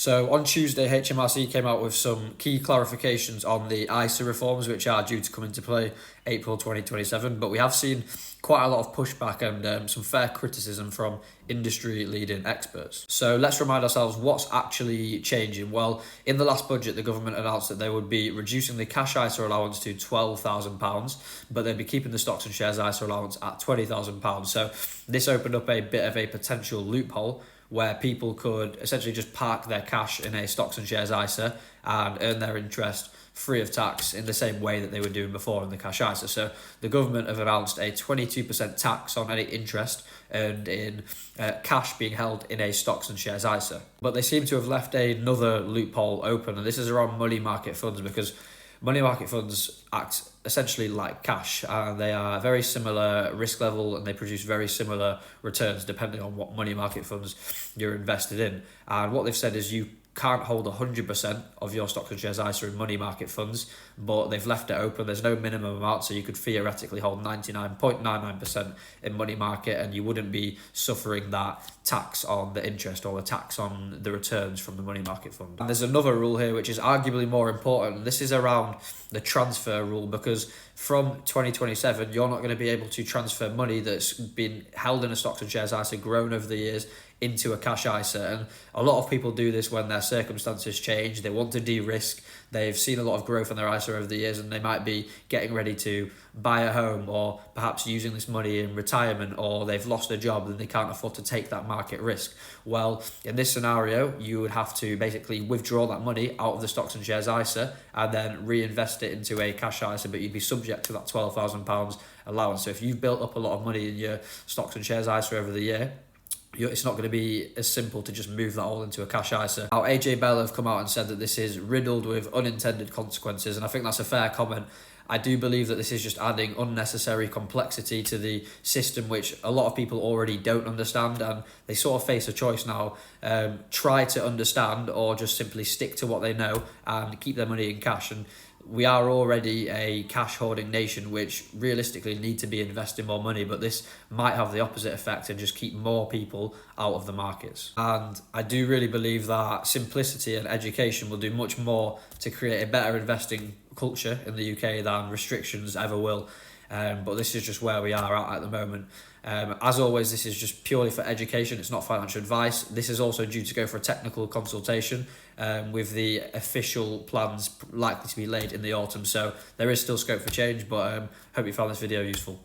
So on Tuesday, HMRC came out with some key clarifications on the ISA reforms, which are due to come into play April 2027. But we have seen quite a lot of pushback and some fair criticism from industry-leading experts. So let's remind ourselves what's actually changing. Well, in the last budget, the government announced that they would be reducing the cash ISA allowance to £12,000, but they'd be keeping the stocks and shares ISA allowance at £20,000. So this opened up a bit of a potential loophole where people could essentially just park their cash in a stocks and shares ISA and earn their interest free of tax in the same way that they were doing before in the cash ISA. So the government have announced a 22% tax on any interest earned in cash being held in a stocks and shares ISA. But they seem to have left another loophole open, and this is around money market funds, because money market funds act essentially like cash, and they are very similar risk level and they produce very similar returns depending on what money market funds you're invested in. And what they've said is you can't hold 100% of your stocks and shares ISA in money market funds, but they've left it open. There's no minimum amount, so you could theoretically hold 99.99% in money market and you wouldn't be suffering that tax on the interest or the tax on the returns from the money market fund. And there's another rule here which is arguably more important. This is around the transfer rule, because from 2027 you're not going to be able to transfer money that's been held in a stocks and shares ISA, grown over the years, into a cash ISA. And a lot of people do this when their circumstances change. They want to de-risk. They've seen a lot of growth in their ISA over the years and they might be getting ready to buy a home, or perhaps using this money in retirement, or they've lost a job and they can't afford to take that market risk. Well, in this scenario, you would have to basically withdraw that money out of the stocks and shares ISA and then reinvest it into a cash ISA, but you'd be subject to that £12,000 allowance. So if you've built up a lot of money in your stocks and shares ISA over the year, it's not going to be as simple to just move that all into a cash ISA. Now, AJ Bell have come out and said that this is riddled with unintended consequences, and I think that's a fair comment. I do believe that this is just adding unnecessary complexity to the system, which a lot of people already don't understand, and they sort of face a choice now. Try to understand or just simply stick to what they know and keep their money in cash. And we are already a cash hoarding nation, which realistically need to be investing more money, but this might have the opposite effect and just keep more people out of the markets. And I do really believe that simplicity and education will do much more to create a better investing culture in the UK than restrictions ever will. But this is just where we are at the moment. As always, this is just purely for education. It's not financial advice. This is also due to go for a technical consultation with the official plans likely to be laid in the autumn. So there is still scope for change, but hope you found this video useful.